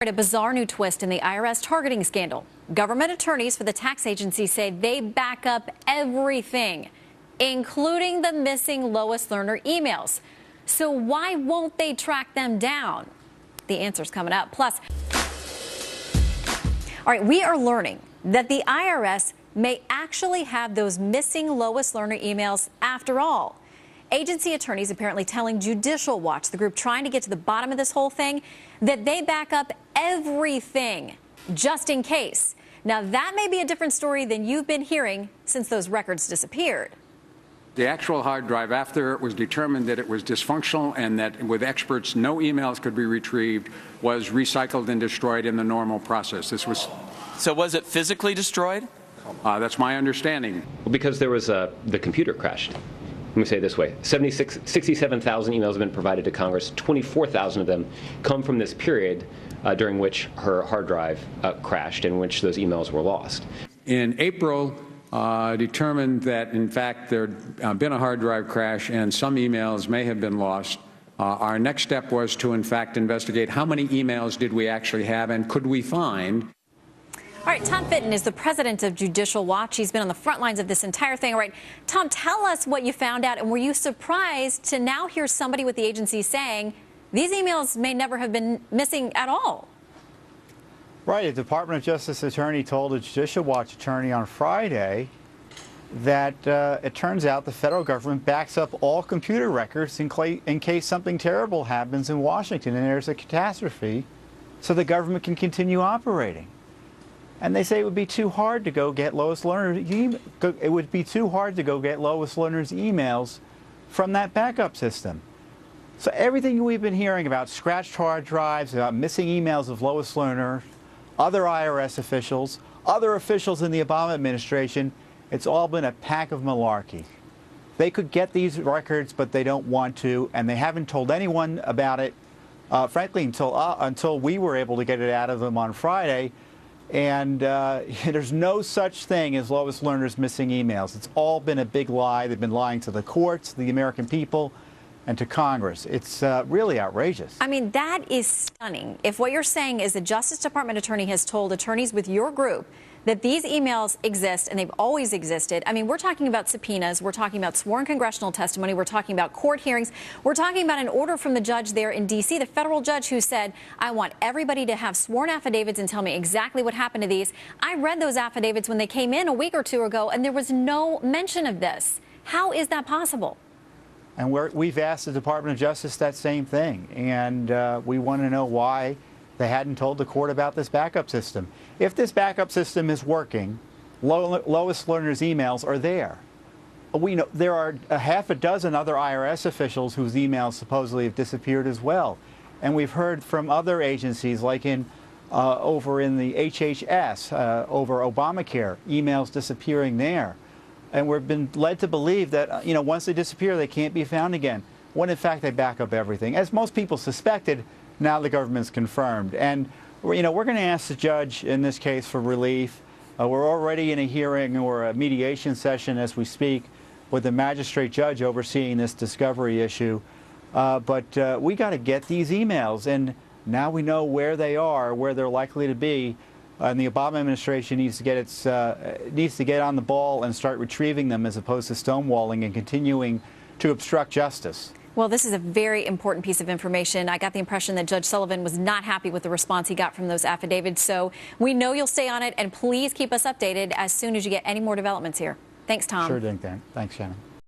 A bizarre new twist in the IRS targeting scandal. Government attorneys for the tax agency say they back up everything, including the missing Lois Lerner emails. So why won't they track them down? The answer's coming up. Plus, all right, we are learning that the IRS may actually have those missing Lois Lerner emails after all. Agency attorneys apparently telling Judicial Watch, the group trying to get to the bottom of this whole thing, that they back up everything just in case. Now, that may be a different story than you've been hearing since those records disappeared. The actual hard drive, after it was determined that it was dysfunctional and that with experts no emails could be retrieved, was recycled and destroyed in the normal process. So was it physically destroyed? That's my understanding. Well, because there was the computer crashed. Let me say it this way. 67,000 emails have been provided to Congress. 24,000 of them come from this period during which her hard drive crashed, in which those emails were lost. In April, determined that, in fact, there had been a hard drive crash and some emails may have been lost. Our next step was to, in fact, investigate how many emails did we actually have and could we find. All right, Tom Fitton is the president of Judicial Watch. He's been on the front lines of this entire thing. All right, Tom, tell us what you found out, and were you surprised to now hear somebody with the agency saying these emails may never have been missing at all? Right. A Department of Justice attorney told a Judicial Watch attorney on Friday that it turns out the federal government backs up all computer records in case something terrible happens in Washington and there's a catastrophe, so the government can continue operating. And they say it would be too hard to go get Lois Lerner's emails from that backup system. So everything we've been hearing about scratched hard drives, about missing emails of Lois Lerner, other IRS officials, other officials in the Obama administration, it's all been a pack of malarkey. They could get these records, but they don't want to, and they haven't told anyone about it, frankly, until we were able to get it out of them on Friday. And there's no such thing as Lois Lerner's missing emails. It's all been a big lie. They've been lying to the courts, the American people, and to Congress. It's really outrageous. I mean, that is stunning. If what you're saying is the Justice Department attorney has told attorneys with your group that these emails exist and they've always existed. I mean, we're talking about subpoenas. We're talking about sworn congressional testimony. We're talking about court hearings. We're talking about an order from the judge there in D.C., the federal judge who said, I want everybody to have sworn affidavits and tell me exactly what happened to these. I read those affidavits when they came in a week or two ago, and there was no mention of this. How is that possible? And we've asked the Department of Justice that same thing, and we want to know why they hadn't told the court about this backup system. If this backup system is working, Lois Lerner's emails are there. We know there are a half a dozen other IRS officials whose emails supposedly have disappeared as well. And we've heard from other agencies, like over in the HHS, over Obamacare, emails disappearing there. And we've been led to believe that, once they disappear, they can't be found again, when in fact they back up everything. As most people suspected, now the government's confirmed. And, we're going to ask the judge in this case for relief. We're already in a hearing or a mediation session as we speak with the magistrate judge overseeing this discovery issue. But we got to get these emails. And now we know where they are, where they're likely to be. And the Obama administration needs to get on the ball and start retrieving them as opposed to stonewalling and continuing to obstruct justice. Well, this is a very important piece of information. I got the impression that Judge Sullivan was not happy with the response he got from those affidavits. So we know you'll stay on it, and please keep us updated as soon as you get any more developments here. Thanks, Tom. Sure thing, Dan. Thanks, Shannon.